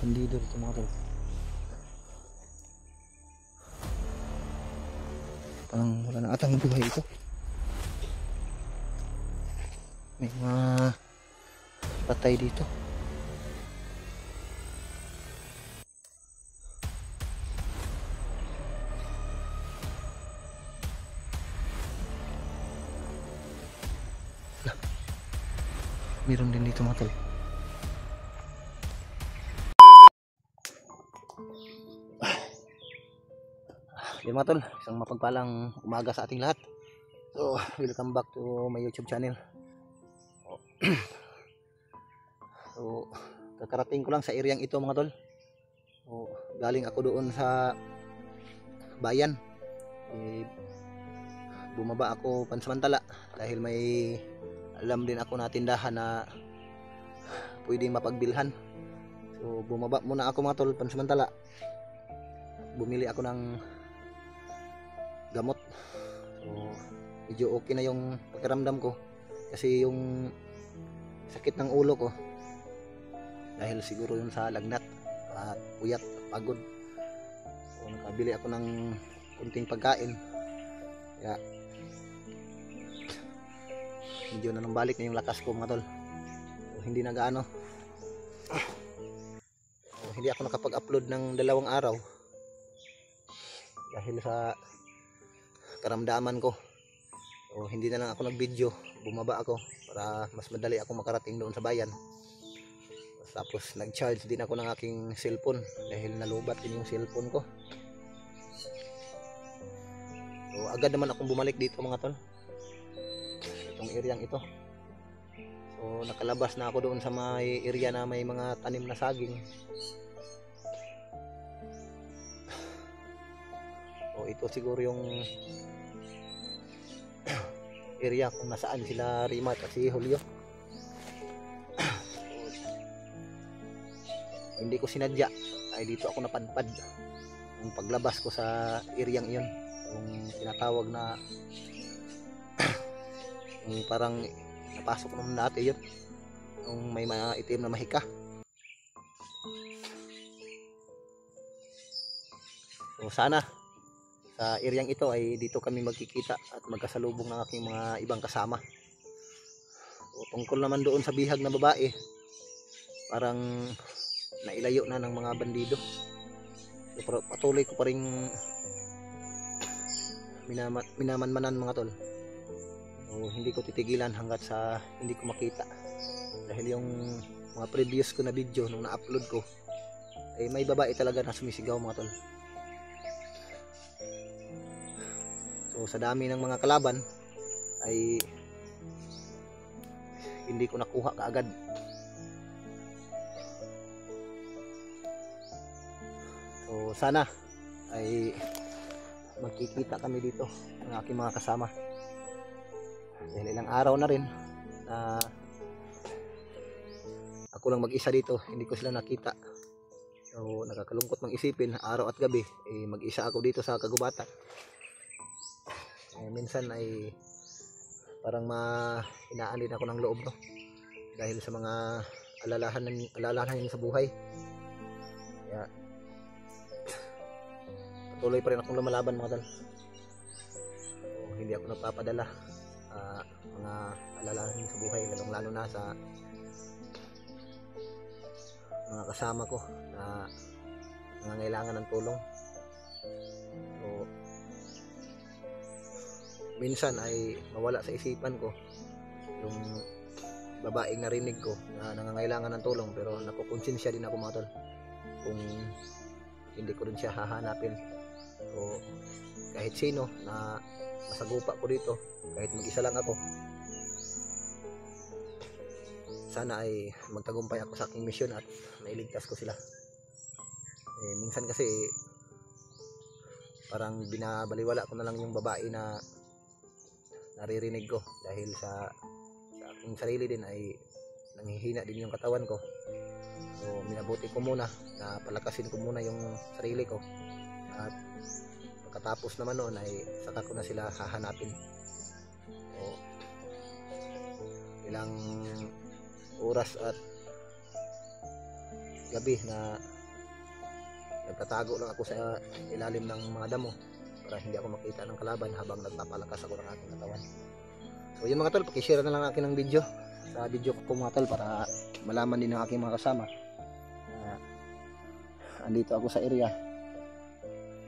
bandido dito mga tol. Parang wala na atang buhay ito. May mga patay dito. Meron din dito mga tol. Yan mga tol, isang mapagpalang umaga sa ating lahat. So, welcome back to my YouTube channel. So, kakarating ko lang sa areang ito mga tol. So, galing ako doon sa bayan. Bumaba ako pansamantala dahil may alam din ako na tindahan na pwedeng mapagbilhan. So, bumaba muna ako mga tol pansamantala. Bumili ako ng gamot. So, medyo okay na yung pakiramdam ko kasi yung sakit ng ulo ko dahil siguro yun sa lagnat at puyat at pagod. So, nakabili ako ng kunting pagkain kaya medyo nanambalik na yung lakas ko mga tol. So, hindi na gaano. So, hindi ako nakapag-upload ng 2 araw dahil sa karamdaman ko. So, hindi na lang ako nag-video. Bumaba ako para mas madali ako makarating doon sa bayan. Tapos nag-charge din ako ng aking cellphone dahil nalubat din yung cellphone ko. So, agad naman akong bumalik dito mga tol. Itong areang ito. So, nakalabas na ako doon sa may area na may mga tanim na saging. So, ito siguro yung area kung nasaan sila Rimat at si Julio. Hindi ko sinadya ay dito ako napadpad yung paglabas ko sa areang iyon, yung tinatawag na yung parang napasok naman dati yun, yung may mga itim na mahika. So sana sa areang ito ay dito kami magkikita at magkasalubong ng aking mga ibang kasama. So, tungkol naman doon sa bihag na babae, parang nailayo na ng mga bandido. So, patuloy ko pa rin minamanmanan mga tol. So, hindi ko titigilan hanggat sa hindi ko makita. Dahil yung mga previous ko na video nung na-upload ko ay may babae talaga na sumisigaw mga tol. So sa dami ng mga kalaban ay hindi ko nakuha kaagad. So sana ay magkikita kami dito ng aking mga kasama. Dahil ilang araw na rin na ako lang mag-isa dito, hindi ko sila nakita. So nakakalungkot mang isipin, araw at gabi mag-isa ako dito sa kagubatan. Minsan ay parang hinaan din ako ng loob, no? Dahil sa mga alalahanin sa buhay. Kaya patuloy pa rin akong lumalaban mga tol. So, hindi ako nagpapadala mga alalahanin sa buhay, lalong lalo na sa mga kasama ko na nangangailangan ng tulong. So minsan ay mawala sa isipan ko yung babaeng narinig ko na nangangailangan ng tulong, pero nakukonsensya din ako mga tol kung hindi ko rin siya hahanapin. So kahit sino na masagupa ko dito, kahit mag-isa lang ako, sana ay magtagumpay ako sa aking misyon at mailigtas ko sila. Minsan kasi parang binabaliwala ko na lang yung babae na naririnig ko dahil sa aking sarili din ay nanghihina din yung katawan ko. So minabuti ko muna na palakasin ko muna yung sarili ko at pagkatapos naman noon ay saka ko na sila hahanapin. So ilang oras at gabi na nagtatago lang ako sa ilalim ng mga damo para hindi ako makita ng kalaban habang nagpapalakas ako ng aking katawan. So yun mga tol, pakishare na lang akin ng video sa video ko mga tol para malaman din ng aking mga kasama na andito ako sa area.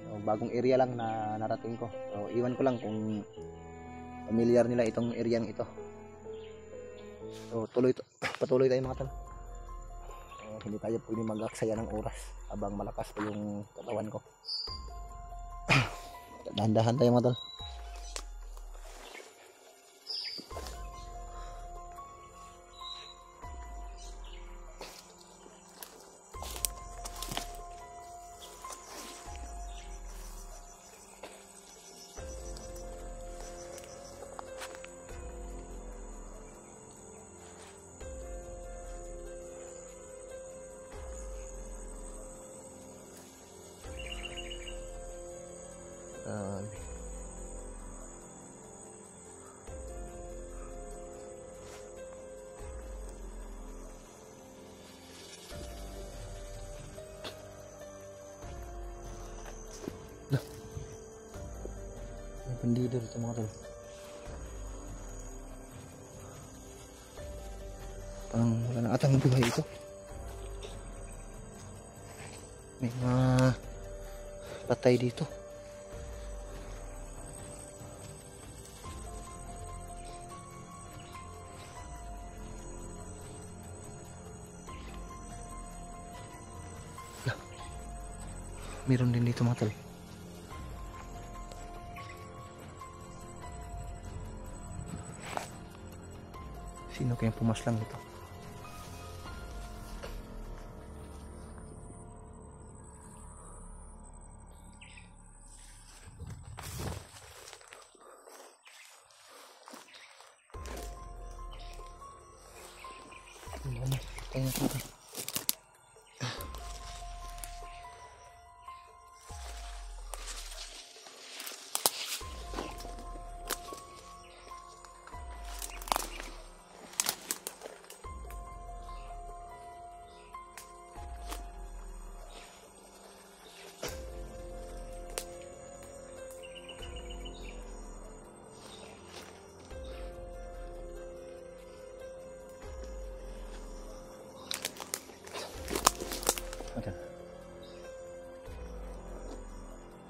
So, bagong area lang na narating ko. So iwan ko lang kung familiar nila itong area ito. So patuloy tayo mga tol. Hindi tayo pwede mag-aksaya ng oras habang malakas pa yung katawan ko. Dahan-dahan tayo mga tol. Bandido dito mga tol. Parang wala na atang buhay ito. May mga patay dito. Meron din dito mga tol. Sino kayang pumaslang ito?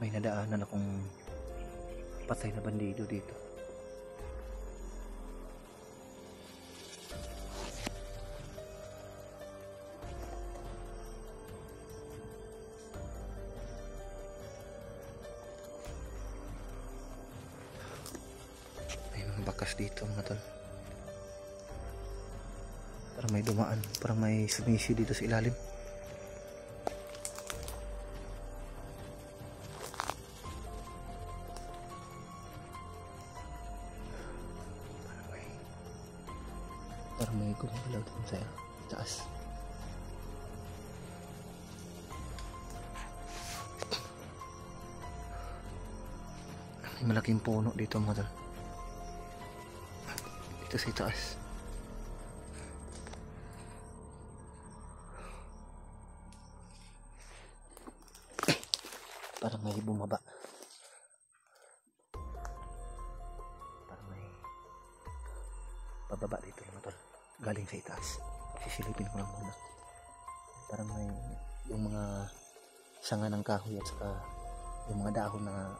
May nadaanan akong patay na bandido dito. May mga bakas dito mga tol. Parang may dumaan, parang may sumisi dito sa ilalim. Parang may gumagalaw dun sa taas. May malaking puno dito mga tol. Dito sa taas. Parang may bumaba. Parang may bababa dito mga tol. Galing sa itaas. Sisilipin ko lang muna. Parang may yung mga sanga ng kahoy at saka yung mga dahon na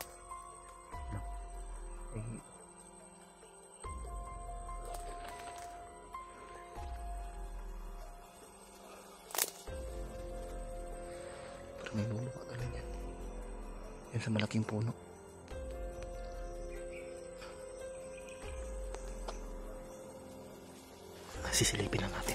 parang may bumaba galing yan. Yan sa malaking puno. Sisilipin na natin.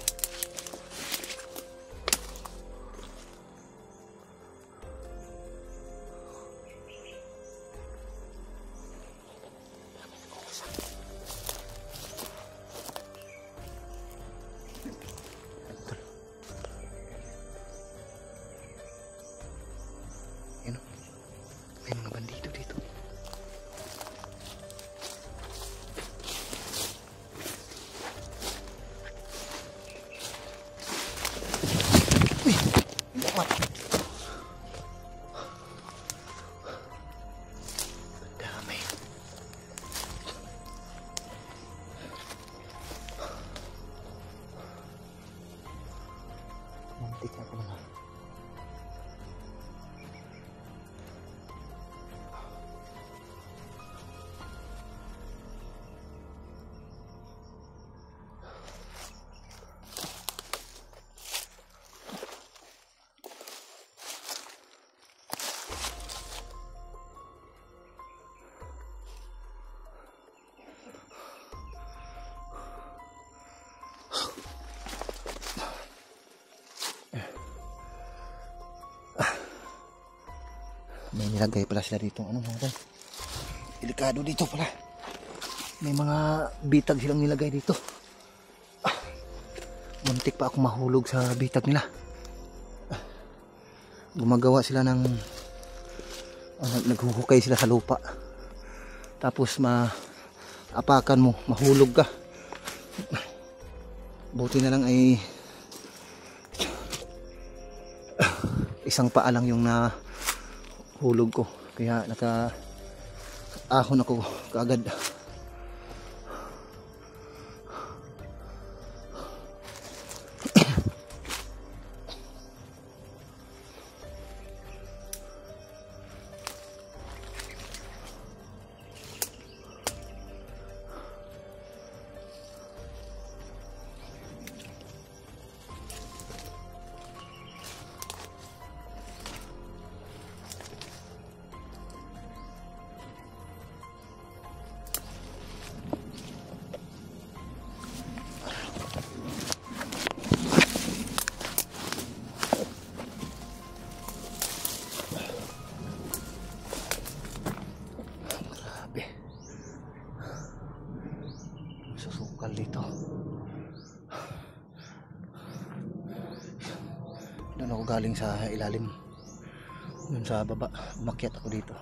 Yan o. May mga bandido dito. naman. May nilagay pala sila dito. Ano mga tay? Delikado dito pala. May mga bitag silang nilagay dito. Muntik pa ako mahulog sa bitag nila. Gumagawa sila ng naghuhukay sila sa lupa. Tapos maapakan mo, mahulog ka. Buti na lang ay isang paa lang yung hulog ko, kaya naka-ahon ako kaagad. Susukal dito. Doon ako galing sa ilalim. Doon sa baba, umakyat ako dito.